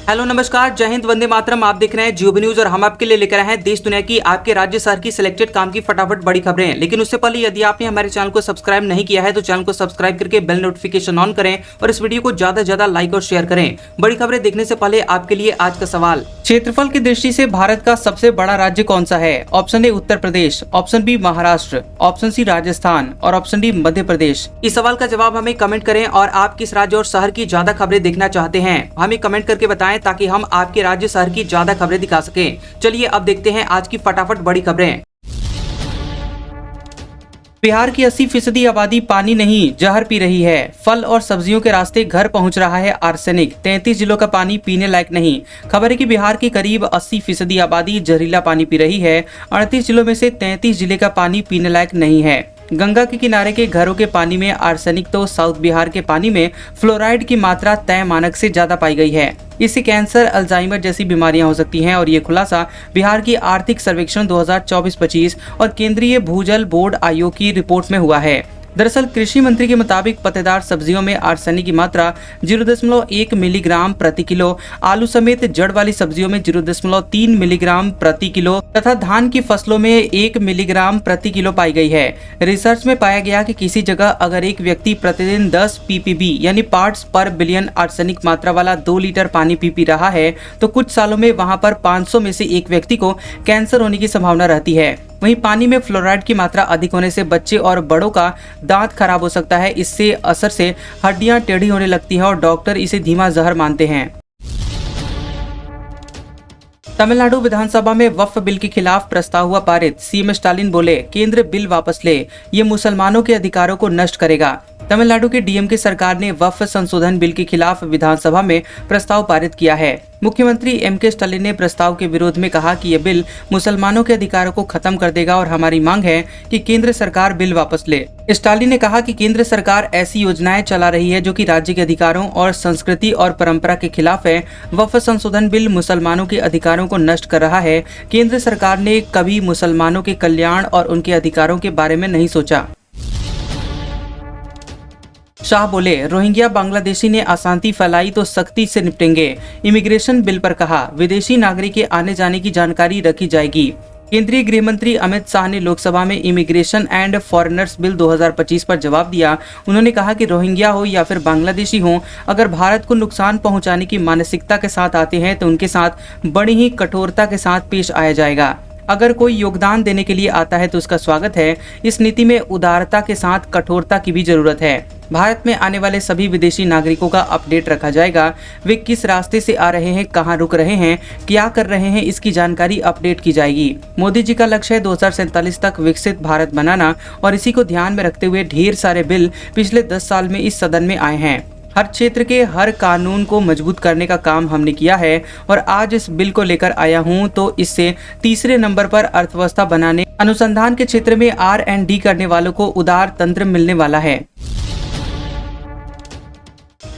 Hello नमस्कार, जय हिंद, वंदे मातरम। आप देख रहे हैं जियो न्यूज और हम आपके लिए लेकर आए हैं देश दुनिया की, आपके राज्य शहर की सिलेक्टेड काम की फटाफट बड़ी खबरें। लेकिन उससे पहले यदि आपने हमारे चैनल को सब्सक्राइब नहीं किया है तो चैनल को सब्सक्राइब करके बेल नोटिफिकेशन ऑन करें और इस वीडियो को ज्यादा से ज्यादा लाइक और शेयर करें। बड़ी खबरें देखने से पहले आपके लिए आज का सवाल, क्षेत्रफल की दृष्टि से भारत का सबसे बड़ा राज्य कौन सा है? Option A Uttar Pradesh, option B Maharashtra, option C Rajasthan और ऑप्शन डी मध्य प्रदेश। इस सवाल का जवाब हमें कमेंट करें और आप किस राज्य और शहर की ज्यादा खबरें देखना चाहते हैं हमें कमेंट करके बताएं ताकि हम आपके राज्य शहर की ज्यादा खबरें दिखा सकें। चलिए अब देखते हैं आज की फटाफट बड़ी खबरें। बिहार की 80% आबादी पानी नहीं जहर पी रही है। फल और सब्जियों के रास्ते घर पहुंच रहा है आर्सेनिक। 33 जिलों का पानी पीने लायक नहीं। खबर है कि बिहार की करीब 80% आबादी जहरीला पानी पी रही है। 38 जिलों में से 33 जिले का पानी पीने लायक नहीं है। गंगा के किनारे के घरों के पानी में आर्सेनिक तो साउथ बिहार के पानी में फ्लोराइड की मात्रा तय मानक से ज्यादा पाई गई है। इससे कैंसर, अल्जाइमर जैसी बीमारियां हो सकती हैं और ये खुलासा बिहार की आर्थिक सर्वेक्षण 2024-25 और केंद्रीय भूजल बोर्ड आयोग की रिपोर्ट में हुआ है। दरअसल कृषि मंत्री के मुताबिक पत्तेदार सब्जियों में आर्सेनिक की मात्रा 0.1 मिलीग्राम प्रति किलो, आलू समेत जड़ वाली सब्जियों में 0.3 मिलीग्राम प्रति किलो तथा धान की फसलों में 1 मिलीग्राम प्रति किलो पाई गई है। रिसर्च में पाया गया कि किसी जगह अगर एक व्यक्ति प्रतिदिन 10 ppb यानी पार्ट्स पर बिलियन आर्सेनिक मात्रा वाला 2 लीटर पानी पी रहा है तो कुछ सालों में वहां पर 500 में से एक व्यक्ति को कैंसर होने की संभावना रहती है। वहीं पानी में फ्लोराइड की मात्रा अधिक होने से बच्चे और बड़ों का दांत खराब हो सकता है। इससे असर से हड्डियां टेढ़ी होने लगती हैं और डॉक्टर इसे धीमा जहर मानते हैं। तमिलनाडु विधानसभा में वक्फ बिल के खिलाफ प्रस्ताव हुआ पारित। सीएम स्टालिन बोले, केंद्र बिल वापस ले, ये मुसलमानों के अधिकारों को नष्ट करेगा। तमिलनाडु की डीएमके सरकार ने वक्फ संशोधन बिल के खिलाफ विधानसभा में प्रस्ताव पारित किया है। मुख्यमंत्री एमके स्टालिन ने प्रस्ताव के विरोध में कहा कि यह बिल मुसलमानों के अधिकारों को खत्म कर देगा और हमारी मांग है कि केंद्र सरकार बिल वापस ले। स्टालिन ने कहा कि केंद्र सरकार ऐसी योजनाएं चला रही है जो कि राज्य के अधिकारों और संस्कृति और परंपरा के खिलाफ है। वक्फ संशोधन बिल मुसलमानों के अधिकारों को नष्ट कर रहा है। केंद्र सरकार ने कभी मुसलमानों के कल्याण और उनके अधिकारों के बारे में नहीं सोचा। शाह बोले, रोहिंग्या बांग्लादेशी ने अशांति फैलाई तो सख्ती से निपटेंगे। इमिग्रेशन बिल पर कहा, विदेशी नागरिक के आने जाने की जानकारी रखी जाएगी। केंद्रीय गृह मंत्री अमित शाह ने लोकसभा में इमिग्रेशन एंड फॉरेनर्स बिल 2025 पर जवाब दिया। उन्होंने कहा कि रोहिंग्या हो या फिर बांग्लादेशी हो, अगर भारत को नुकसान पहुंचाने की मानसिकता के साथ आते हैं तो उनके साथ बड़ी ही कठोरता के साथ पेश आया जाएगा। अगर कोई योगदान देने के लिए आता है तो उसका स्वागत है। इस नीति में उदारता के साथ कठोरता की भी जरूरत है। भारत में आने वाले सभी विदेशी नागरिकों का अपडेट रखा जाएगा। वे किस रास्ते से आ रहे हैं, कहां रुक रहे हैं, क्या कर रहे हैं, इसकी जानकारी अपडेट की जाएगी। मोदी जी का लक्ष्य है 2047 तक विकसित भारत बनाना और इसी को ध्यान में रखते हुए ढेर सारे बिल पिछले 10 साल में इस सदन में आए हैं। हर क्षेत्र के हर कानून को मजबूत करने का काम हमने किया है और आज इस बिल को लेकर आया हूं तो इससे तीसरे नंबर पर अर्थव्यवस्था बनाने, अनुसंधान के क्षेत्र में R&D करने वालों को उदार तंत्र मिलने वाला है।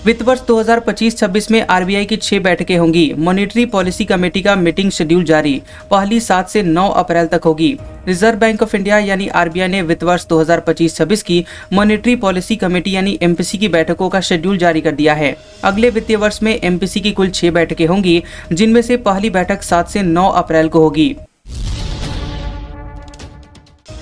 वित्त वर्ष 2025-26 में आरबीआई की 6 बैठकें होंगी। मॉनेटरी पॉलिसी कमेटी का मीटिंग शेड्यूल जारी, पहली 7 से 9 अप्रैल तक होगी। रिजर्व बैंक ऑफ इंडिया यानी आरबीआई ने वित्त वर्ष 2025-26 की मॉनेटरी पॉलिसी कमेटी यानी एमपीसी की बैठकों का शेड्यूल जारी कर दिया है। अगले वित्तीय वर्ष में एमपीसी की कुल 6 बैठकें होंगी, जिनमें से पहली बैठक 7 से 9 अप्रैल को होगी।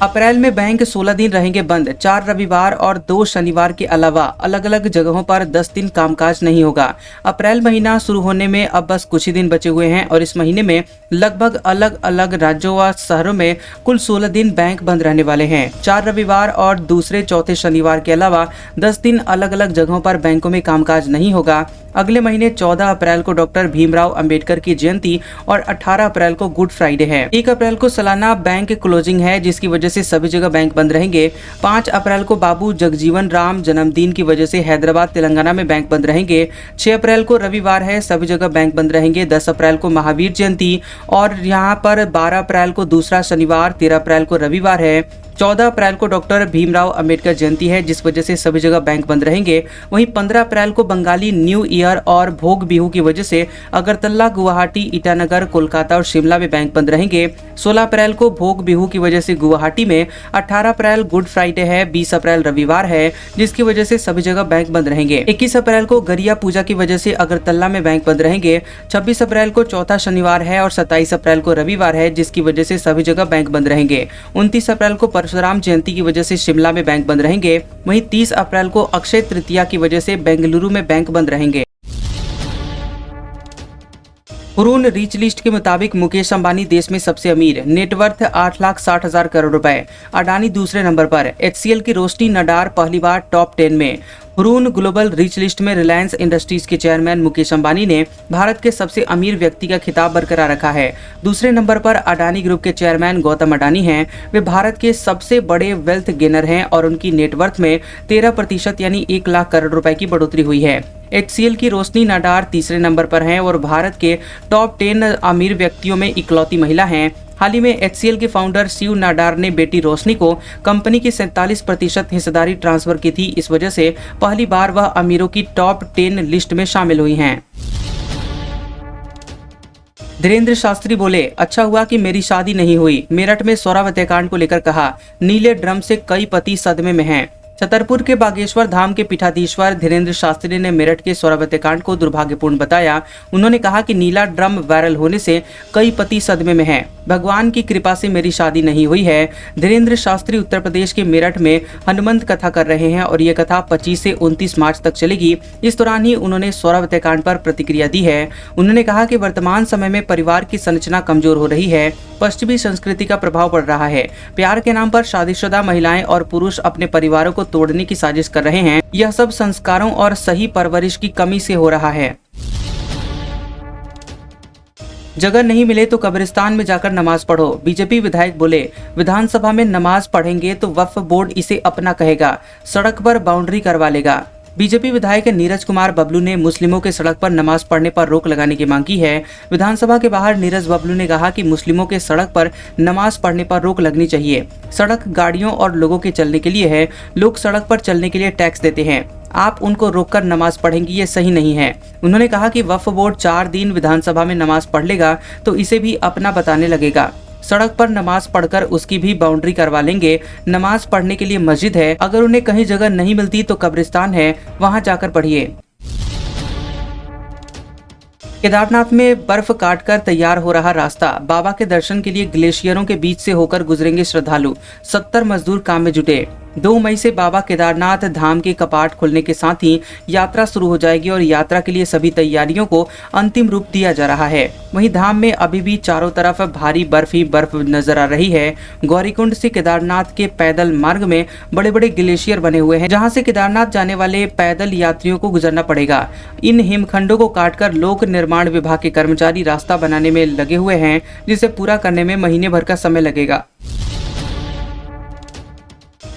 अप्रैल में बैंक 16 दिन रहेंगे बंद। 4 रविवार और 2 शनिवार के अलावा अलग अलग जगहों पर 10 दिन कामकाज नहीं होगा। अप्रैल महीना शुरू होने में अब बस कुछ ही दिन बचे हुए हैं और इस महीने में लगभग अलग अलग राज्यों व शहरों में कुल 16 दिन बैंक बंद रहने वाले हैं। 4 रविवार और दूसरे चौथे शनिवार के अलावा 10 दिन अलग अलग जगहों पर बैंकों में कामकाज नहीं होगा। अगले महीने 14 अप्रैल को डॉक्टर भीमराव अंबेडकर की जयंती और 18 अप्रैल को गुड फ्राइडे है। 1 अप्रैल को सालाना बैंक क्लोजिंग है जिसकी वजह से सभी जगह बैंक बंद रहेंगे। 5 अप्रैल को बाबू जगजीवन राम जन्मदिन की वजह से हैदराबाद तेलंगाना में बैंक बंद रहेंगे। 6 अप्रैल को रविवार है, सभी जगह बैंक बंद रहेंगे। 10 अप्रैल को महावीर जयंती और यहाँ पर 12 अप्रैल को दूसरा शनिवार, 13 अप्रैल को रविवार है। 14 अप्रैल को डॉक्टर भीमराव अंबेडकर जयंती है, जिस वजह से सभी जगह बैंक बंद रहेंगे। वहीं 15 अप्रैल को बंगाली न्यू ईयर और भोग बिहू की वजह से अगरतला, गुवाहाटी, ईटानगर, कोलकाता और शिमला में बैंक बंद रहेंगे। 16 अप्रैल को भोग बिहू की वजह से गुवाहाटी में, 18 अप्रैल गुड फ्राइडे है, 20 अप्रैल रविवार है, जिसकी वजह से सभी जगह बैंक बंद रहेंगे। 21 अप्रैल को गरिया पूजा की वजह से अगरतला में बैंक बंद रहेंगे। 26 अप्रैल को चौथा शनिवार है और 27 अप्रैल को रविवार है, जिसकी वजह से सभी जगह बैंक बंद रहेंगे। 29 अप्रैल को परशुराम जयंती की वजह से शिमला में बैंक बंद रहेंगे। वहीं 30 अप्रैल को अक्षय तृतीया की वजह से बेंगलुरु में बैंक बंद रहेंगे। हुरून रीच लिस्ट के मुताबिक मुकेश अंबानी देश में सबसे अमीर, नेटवर्थ 8,60,000 करोड़ रुपए। अडानी दूसरे नंबर पर। HCL की रोशनी नडार पहली बार टॉप 10 में। हुरून ग्लोबल रीच लिस्ट में रिलायंस इंडस्ट्रीज के चेयरमैन मुकेश अंबानी ने भारत के सबसे अमीर व्यक्ति का खिताब बरकरार रखा है। दूसरे नंबर पर अडानी ग्रुप के चेयरमैन गौतम अडानी हैं। वे भारत के सबसे बड़े वेल्थ गेनर हैं और उनकी नेटवर्थ में 13% यानी 1 लाख करोड़ रुपए की बढ़ोतरी हुई है। HCL की रोशनी नाडार तीसरे नंबर पर हैं और भारत के टॉप 10 अमीर व्यक्तियों में इकलौती महिला हैं। हाल ही में HCL के फाउंडर शिव नाडार ने बेटी रोशनी को कंपनी की 47% हिस्सेदारी ट्रांसफर की थी। इस वजह से पहली बार वह अमीरों की टॉप 10 लिस्ट में शामिल हुई हैं। धीरेन्द्र शास्त्री बोले, अच्छा हुआ कि मेरी शादी नहीं हुई। मेरठ में सौरव हत्याकांड को लेकर कहा, नीले ड्रम से कई पति सदमे में हैं। छतरपुर के बागेश्वर धाम के पीठाधीश्वर धीरेन्द्र शास्त्री ने मेरठ के सौरव हत्याकांड को दुर्भाग्यपूर्ण बताया। उन्होंने कहा कि नीला ड्रम वायरल होने से कई पति सदमे में हैं। भगवान की कृपा से मेरी शादी नहीं हुई है। धीरेन्द्र शास्त्री उत्तर प्रदेश के मेरठ में हनुमंत कथा कर रहे हैं और ये कथा 25 से 29 मार्च तक चलेगी। इस दौरान ही उन्होंने सौरव हत्याकांड पर प्रतिक्रिया दी है। उन्होंने कहा कि वर्तमान समय में परिवार की संरचना कमजोर हो रही है, पश्चिमी संस्कृति का प्रभाव पड़ रहा है। प्यार के नाम पर शादीशुदा महिलाएं और पुरुष अपने परिवारों को तोड़ने की साजिश कर रहे हैं। यह सब संस्कारों और सही परवरिश की कमी से हो रहा है। जगह नहीं मिले तो कब्रिस्तान में जाकर नमाज पढ़ो। बीजेपी विधायक बोले, विधानसभा में नमाज पढ़ेंगे तो वक्फ बोर्ड इसे अपना कहेगा, सड़क पर बाउंड्री करवा लेगा। बीजेपी विधायक नीरज कुमार बबलू ने मुस्लिमों के सड़क पर नमाज पढ़ने पर रोक लगाने की मांग की है। विधानसभा के बाहर नीरज बबलू ने कहा कि मुस्लिमों के सड़क पर नमाज पढ़ने पर रोक लगनी चाहिए। सड़क गाड़ियों और लोगों के चलने के लिए है। लोग सड़क पर चलने के लिए टैक्स देते हैं, आप उनको रोककर नमाज पढ़ेंगी, ये सही नहीं है। उन्होंने कहा कि वक्फ बोर्ड 4 दिन विधानसभा में नमाज पढ़ लेगा तो इसे भी अपना बताने लगेगा। सड़क पर नमाज पढ़कर उसकी भी बाउंड्री करवा लेंगे। नमाज पढ़ने के लिए मस्जिद है, अगर उन्हें कहीं जगह नहीं मिलती तो कब्रिस्तान है, वहां जाकर पढ़िए। केदारनाथ में बर्फ काटकर तैयार हो रहा रास्ता, बाबा के दर्शन के लिए ग्लेशियरों के बीच से होकर गुजरेंगे श्रद्धालु। 70 मजदूर काम में जुटे। 2 मई से बाबा केदारनाथ धाम के कपाट खुलने के साथ ही यात्रा शुरू हो जाएगी और यात्रा के लिए सभी तैयारियों को अंतिम रूप दिया जा रहा है। वहीं धाम में अभी भी चारों तरफ भारी बर्फ ही बर्फ नजर आ रही है। गौरीकुंड से केदारनाथ के पैदल मार्ग में बड़े बड़े ग्लेशियर बने हुए हैं, जहां से केदारनाथ जाने वाले पैदल यात्रियों को गुजरना पड़ेगा। इन हिमखंडों को काटकर लोक निर्माण विभाग के कर्मचारी रास्ता बनाने में लगे हुए हैं, जिसे पूरा करने में महीने भर का समय लगेगा।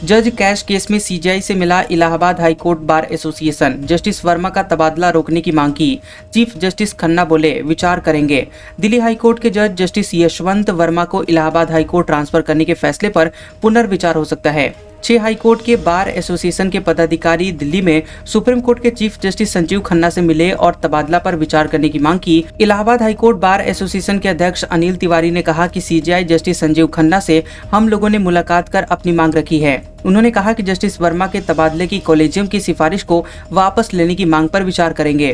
जज कैश केस में CJI से मिला Allahabad high court bar association. Justice Verma का तबादला रोकने की मांग की। चीफ जस्टिस खन्ना बोले, विचार करेंगे। दिल्ली हाईकोर्ट के जज जस्टिस यशवंत वर्मा को इलाहाबाद हाईकोर्ट ट्रांसफर करने के फैसले पर पुनर्विचार हो सकता है। 6 हाईकोर्ट के बार एसोसिएशन के पदाधिकारी दिल्ली में सुप्रीम कोर्ट के चीफ जस्टिस संजीव खन्ना से मिले और तबादला पर विचार करने की मांग की। इलाहाबाद हाईकोर्ट बार एसोसिएशन के अध्यक्ष अनिल तिवारी ने कहा कि CJI जस्टिस संजीव खन्ना से हम लोगों ने मुलाकात कर अपनी मांग रखी है। उन्होंने कहा कि जस्टिस वर्मा के तबादले की कॉलेजियम की सिफारिश को वापस लेने की मांग पर विचार करेंगे।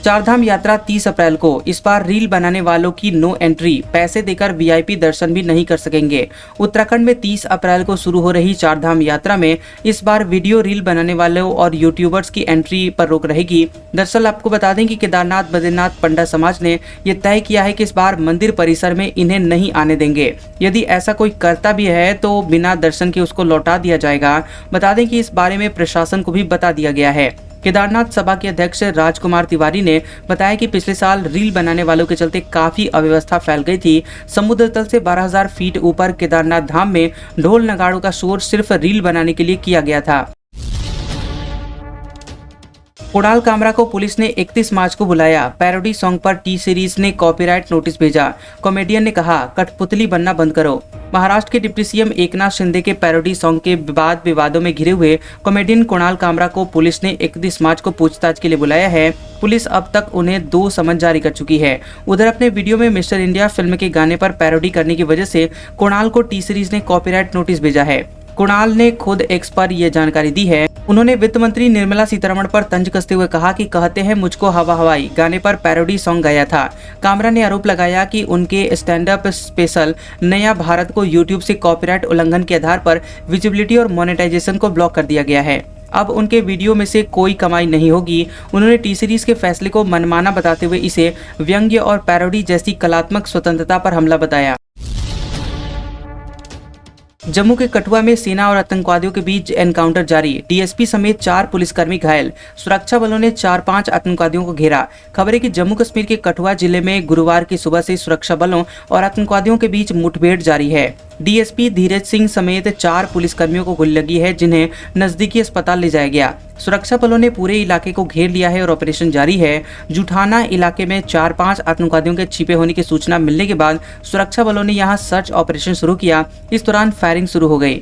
चारधाम यात्रा 30 अप्रैल को। इस बार रील बनाने वालों की नो एंट्री, पैसे देकर VIP दर्शन भी नहीं कर सकेंगे। उत्तराखंड में 30 अप्रैल को शुरू हो रही चारधाम यात्रा में इस बार वीडियो रील बनाने वालों और यूट्यूबर्स की एंट्री पर रोक रहेगी। दरअसल आपको बता दें कि केदारनाथ बद्रीनाथ पंडा समाज ने ये तय किया है कि इस बार मंदिर परिसर में इन्हें नहीं आने देंगे। यदि ऐसा कोई करता भी है तो बिना दर्शन के उसको लौटा दिया जाएगा। बता दें कि इस बारे में प्रशासन को भी बता दिया गया है। केदारनाथ सभा के अध्यक्ष राजकुमार तिवारी ने बताया कि पिछले साल रील बनाने वालों के चलते काफी अव्यवस्था फैल गई थी। समुद्र तल से 12,000 फीट ऊपर केदारनाथ धाम में ढोल नगाड़ों का शोर सिर्फ रील बनाने के लिए किया गया था। कुणाल कामरा को पुलिस ने 31 मार्च को बुलाया। पैरोडी सॉन्ग पर T सीरीज ने कॉपीराइट नोटिस भेजा। कॉमेडियन ने कहा, कठपुतली बनना बंद करो। महाराष्ट्र के डिप्टी सीएम एकनाथ शिंदे के पैरोडी सॉन्ग के बाद विवादों में घिरे हुए कॉमेडियन कुणाल कामरा को पुलिस ने 31 मार्च को पूछताछ के लिए बुलाया है। पुलिस अब तक उन्हें 2 समन जारी कर चुकी है। उधर अपने वीडियो में मिस्टर इंडिया फिल्म के गाने पर पैरोडी करने की वजह से कुणाल को टी सीरीज ने कॉपीराइट नोटिस भेजा है। कुणाल ने खुद एक्स पर यह जानकारी दी है। उन्होंने वित्त मंत्री निर्मला सीतारमण पर तंज कसते हुए कहा कि कहते हैं मुझको हवा हवाई गाने पर पैरोडी सॉन्ग गाया था। कामरा ने आरोप लगाया कि उनके स्टैंड अप स्पेशल नया भारत को यूट्यूब से कॉपीराइट उल्लंघन के आधार पर विजिबिलिटी और मोनेटाइजेशन को ब्लॉक कर दिया गया है। अब उनके वीडियो में से कोई कमाई नहीं होगी। उन्होंने टी सीरीज के फैसले को मनमाना बताते हुए इसे व्यंग्य और पैरोडी जैसी कलात्मक स्वतंत्रता पर हमला बताया। जम्मू के कठुआ में सेना और आतंकवादियों के बीच एनकाउंटर जारी। डीएसपी समेत 4 पुलिसकर्मी घायल। सुरक्षा बलों ने 4-5 आतंकवादियों को घेरा। खबर है कि जम्मू कश्मीर के कठुआ जिले में गुरुवार की सुबह से सुरक्षा बलों और आतंकवादियों के बीच मुठभेड़ जारी है। डीएसपी धीरज सिंह समेत 4 पुलिसकर्मियों को गोली लगी है, जिन्हें नजदीकी अस्पताल ले जाया गया। सुरक्षा बलों ने पूरे इलाके को घेर लिया है और ऑपरेशन जारी है। जुठाना इलाके में 4-5 आतंकवादियों के छिपे होने की सूचना मिलने के बाद सुरक्षा बलों ने यहां सर्च ऑपरेशन शुरू किया। इस दौरान फायरिंग शुरू हो गई।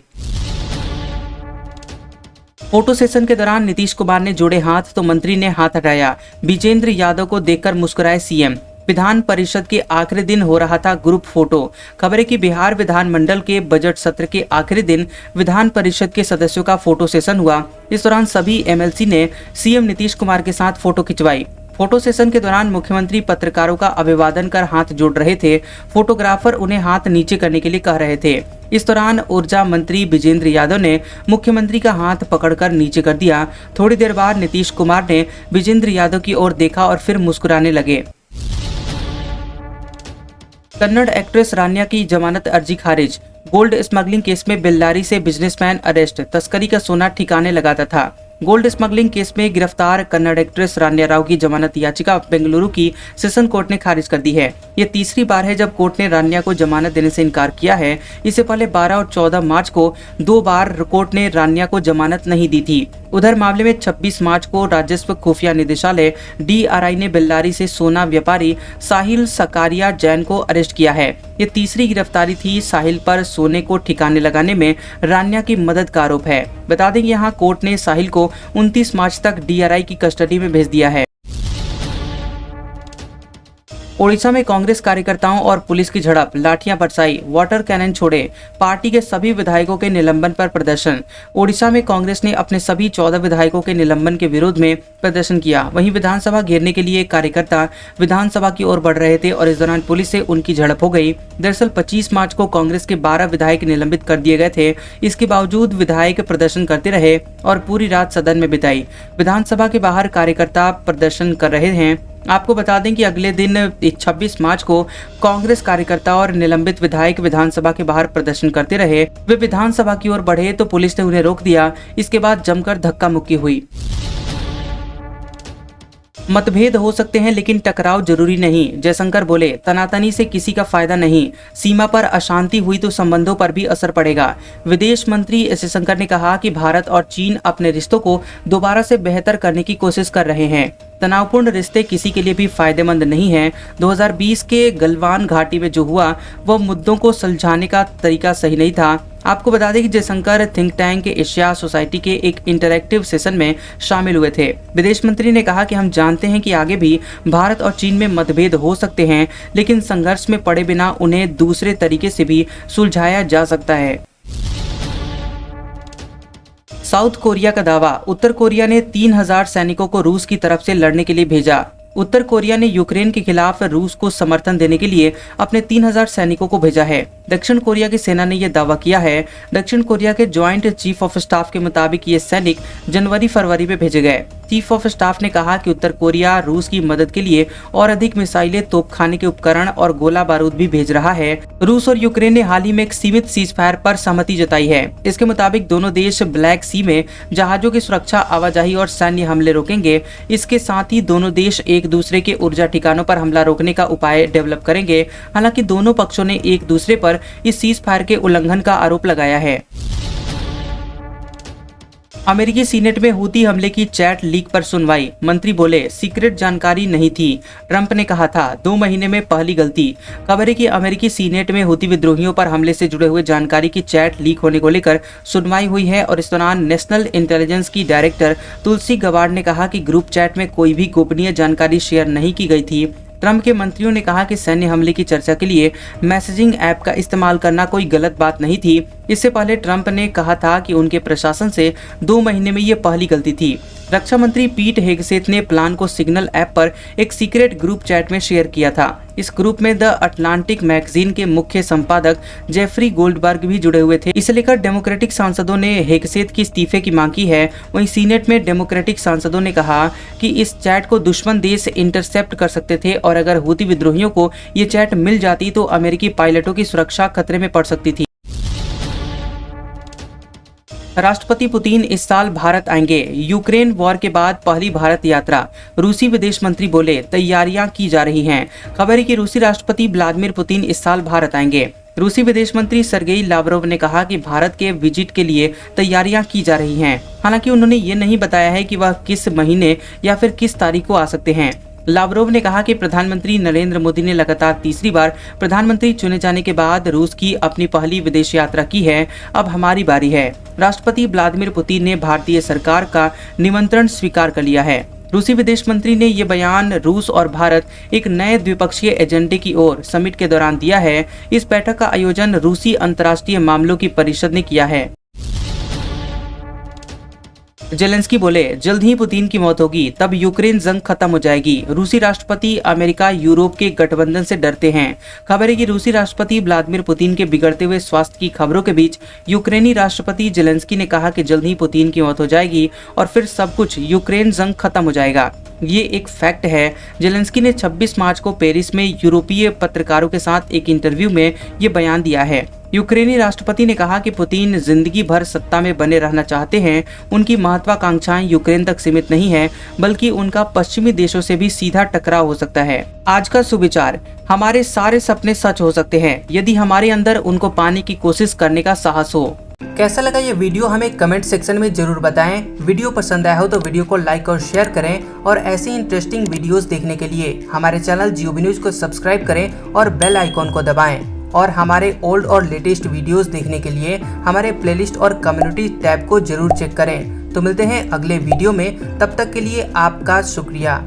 फोटो सेशन के दौरान नीतीश कुमार ने जोड़े हाथ तो मंत्री ने हाथ हटाया। विजेंद्र यादव को देखकर मुस्कुराए सीएम। विधान परिषद के आखिरी दिन हो रहा था ग्रुप फोटो। खबर है कि बिहार विधानमंडल के बजट सत्र के आखिरी दिन विधान परिषद के सदस्यों का फोटो सेशन हुआ। इस दौरान सभी एमएलसी ने सीएम नीतीश कुमार के साथ फोटो खिंचवाई। फोटो सेशन के दौरान मुख्यमंत्री पत्रकारों का अभिवादन कर हाथ जोड़ रहे थे। फोटोग्राफर उन्हें हाथ नीचे करने के लिए कह रहे थे। इस दौरान ऊर्जा मंत्री विजेंद्र यादव ने मुख्यमंत्री का हाथ पकड़कर नीचे कर दिया। थोड़ी देर बाद नीतीश कुमार ने विजेंद्र यादव की ओर देखा और फिर मुस्कुराने लगे। कन्नड़ एक्ट्रेस रान्या की जमानत अर्जी खारिज। गोल्ड स्मगलिंग केस में बेल्लारी से बिजनेसमैन अरेस्ट। तस्करी का सोना ठिकाने लगाता था। गोल्ड स्मगलिंग केस में गिरफ्तार कन्नड़ एक्ट्रेस रान्या राव की जमानत याचिका बेंगलुरु की सेशन कोर्ट ने खारिज कर दी है। ये तीसरी बार है जब कोर्ट ने रान्या को जमानत देने से इनकार किया है। इससे पहले 12 और 14 मार्च को 2 बार कोर्ट ने रान्या को जमानत नहीं दी थी। उधर मामले में 26 मार्च को राजस्व खुफिया निदेशालय डीआरआई ने बेल्लारी से सोना व्यापारी साहिल सकारिया जैन को अरेस्ट किया है। ये तीसरी गिरफ्तारी थी। साहिल पर सोने को ठिकाने लगाने में रान्या की मदद का आरोप है। बता दें कि यहाँ कोर्ट ने साहिल को 29 मार्च तक डीआरआई की कस्टडी में भेज दिया है। ओडिशा में कांग्रेस कार्यकर्ताओं और पुलिस की झड़प। लाठियां बरसाई, वाटर कैनन छोड़े। पार्टी के सभी विधायकों के निलंबन पर प्रदर्शन। ओडिशा में कांग्रेस ने अपने सभी 14 विधायकों के निलंबन के विरोध में प्रदर्शन किया। वहीं विधानसभा घेरने के लिए कार्यकर्ता विधानसभा की ओर बढ़ रहे थे और इस दौरान पुलिस से उनकी झड़प हो गई। दरअसल 25 मार्च को कांग्रेस के 12 विधायक निलंबित कर दिए गए थे। इसके बावजूद विधायक प्रदर्शन करते रहे और पूरी रात सदन में बिताई। विधानसभा के बाहर कार्यकर्ता प्रदर्शन कर रहे हैं। आपको बता दें कि अगले दिन 26 मार्च को कांग्रेस कार्यकर्ता और निलंबित विधायक विधानसभा के बाहर प्रदर्शन करते रहे। वे विधानसभा की ओर बढ़े तो पुलिस ने उन्हें रोक दिया। इसके बाद जमकर धक्का मुक्की हुई। मतभेद हो सकते हैं लेकिन टकराव जरूरी नहीं। जयशंकर बोले, तनातनी से किसी का फायदा नहीं। सीमा पर अशांति हुई तो संबंधों पर भी असर पड़ेगा। विदेश मंत्री एस जयशंकर ने कहा कि भारत और चीन अपने रिश्तों को दोबारा से बेहतर करने की कोशिश कर रहे हैं। तनावपूर्ण रिश्ते किसी के लिए भी फायदेमंद नहीं हैं। 2020 के गलवान घाटी में जो हुआ वह मुद्दों को सुलझाने का तरीका सही नहीं था। आपको बता दें कि Jaishankar think tank Asia society के एक इंटरैक्टिव सेशन में शामिल हुए थे। विदेश मंत्री ने कहा कि हम जानते हैं कि आगे भी भारत और चीन में मतभेद हो सकते हैं, लेकिन संघर्ष में पड़े बिना उन्हें दूसरे तरीके से भी सुलझाया जा सकता है। साउथ कोरिया का दावा। उत्तर कोरिया ने 3000 सैनिकों को रूस की तरफ से लड़ने के लिए भेजा। उत्तर कोरिया ने यूक्रेन के खिलाफ रूस को समर्थन देने के लिए अपने 3000 सैनिकों को भेजा है। दक्षिण कोरिया की सेना ने यह दावा किया है। दक्षिण कोरिया के ज्वाइंट चीफ ऑफ स्टाफ के मुताबिक ये सैनिक जनवरी-फरवरी में भेजे गए। चीफ ऑफ स्टाफ ने कहा कि उत्तर कोरिया रूस की मदद के लिए और अधिक मिसाइलें, तोपखाने के उपकरण और गोला बारूद भी भेज रहा है। रूस और यूक्रेन ने हाल ही में एक सीमित सीजफायर पर सहमति जताई है। इसके मुताबिक दोनों देश ब्लैक सी में जहाजों की सुरक्षा, आवाजाही और सैन्य हमले रोकेंगे। इसके साथ ही दोनों देश एक दूसरे के ऊर्जा ठिकानों पर हमला रोकने का उपाय डेवलप करेंगे। हालांकि दोनों पक्षों ने एक दूसरे पर इस सीज फायर के उल्लंघन का आरोप लगाया है। अमेरिकी सीनेट में हूती हमले की चैट लीक पर सुनवाई, मंत्री बोले सीक्रेट जानकारी नहीं थी। ट्रंप ने कहा था 2 महीने में पहली गलती। खबर है कि अमेरिकी सीनेट में हूती विद्रोहियों पर हमले से जुड़े हुए जानकारी की चैट लीक होने को लेकर सुनवाई हुई है और इस दौरान नेशनल इंटेलिजेंस की डायरेक्टर तुलसी गबार्ड ने कहा कि ग्रुप चैट में कोई भी गोपनीय जानकारी शेयर नहीं की गई थी। ट्रंप के मंत्रियों ने कहा कि सैन्य हमले की चर्चा के लिए मैसेजिंग ऐप का इस्तेमाल करना कोई गलत बात नहीं थी। इससे पहले ट्रंप ने कहा था कि उनके प्रशासन से 2 महीने में ये पहली गलती थी। रक्षा मंत्री पीट हेगसेथ ने प्लान को सिग्नल ऐप पर एक सीक्रेट ग्रुप चैट में शेयर किया था। इस ग्रुप में द अटलांटिक मैगजीन के मुख्य संपादक जेफरी गोल्डबर्ग भी जुड़े हुए थे। इसे लेकर डेमोक्रेटिक सांसदों ने हेगसेथ की इस्तीफे की मांग की है। वहीं सीनेट में डेमोक्रेटिक सांसदों ने कहा कि इस चैट को दुश्मन देश इंटरसेप्ट कर सकते थे और अगर हूती विद्रोहियों को ये चैट मिल जाती तो अमेरिकी पायलटों की सुरक्षा खतरे में पड़ सकती थी। राष्ट्रपति पुतिन इस साल भारत आएंगे, यूक्रेन वॉर के बाद पहली भारत यात्रा। रूसी विदेश मंत्री बोले तैयारियां की जा रही हैं। खबर है कि रूसी राष्ट्रपति व्लादिमीर पुतिन इस साल भारत आएंगे। रूसी विदेश मंत्री सर्गेई लावरोव ने कहा कि भारत के विजिट के लिए तैयारियां की जा रही हैं। हालांकि उन्होंने ये नहीं बताया है कि वह किस महीने या फिर किस तारीख को आ सकते हैं। लावरोव ने कहा कि प्रधानमंत्री नरेंद्र मोदी ने लगातार तीसरी बार प्रधानमंत्री चुने जाने के बाद रूस की अपनी पहली विदेश यात्रा की है। अब हमारी बारी है। राष्ट्रपति व्लादिमीर पुतिन ने भारतीय सरकार का निमंत्रण स्वीकार कर लिया है। रूसी विदेश मंत्री ने ये बयान रूस और भारत एक नए द्विपक्षीय एजेंडे की ओर समिट के दौरान दिया है। इस बैठक का आयोजन रूसी अंतर्राष्ट्रीय मामलों की परिषद ने किया है। जेलेंस्की बोले जल्द ही पुतिन की मौत होगी, तब यूक्रेन जंग खत्म हो जाएगी। रूसी राष्ट्रपति अमेरिका यूरोप के गठबंधन से डरते हैं। खबर है कि रूसी राष्ट्रपति व्लादिमीर पुतिन के बिगड़ते हुए स्वास्थ्य की खबरों के बीच यूक्रेनी राष्ट्रपति जेलेंस्की ने कहा कि जल्द ही पुतिन की मौत हो जाएगी और फिर सब कुछ यूक्रेन जंग खत्म हो जाएगा। ये एक फैक्ट है। जेलेंस्की ने 26 मार्च को पेरिस में यूरोपीय पत्रकारों के साथ एक इंटरव्यू में ये बयान दिया है। यूक्रेनी राष्ट्रपति ने कहा कि पुतिन जिंदगी भर सत्ता में बने रहना चाहते हैं। उनकी महत्वाकांक्षाएं यूक्रेन तक सीमित नहीं है, बल्कि उनका पश्चिमी देशों से भी सीधा टकराव हो सकता है। आज का सुविचार, हमारे सारे सपने सच हो सकते हैं यदि हमारे अंदर उनको पाने की कोशिश करने का साहस हो। कैसा लगा ये वीडियो हमें कमेंट सेक्शन में जरूर बताएं। वीडियो पसंद आया हो तो वीडियो को लाइक और शेयर करें और ऐसी इंटरेस्टिंग वीडियोस देखने के लिए हमारे चैनल जियोबी न्यूज को सब्सक्राइब करें और बेल आइकॉन को दबाएं। और हमारे ओल्ड और लेटेस्ट वीडियोस देखने के लिए हमारे प्लेलिस्ट और कम्युनिटी टैब को जरूर चेक करें। तो मिलते हैं अगले वीडियो में, तब तक के लिए आपका शुक्रिया।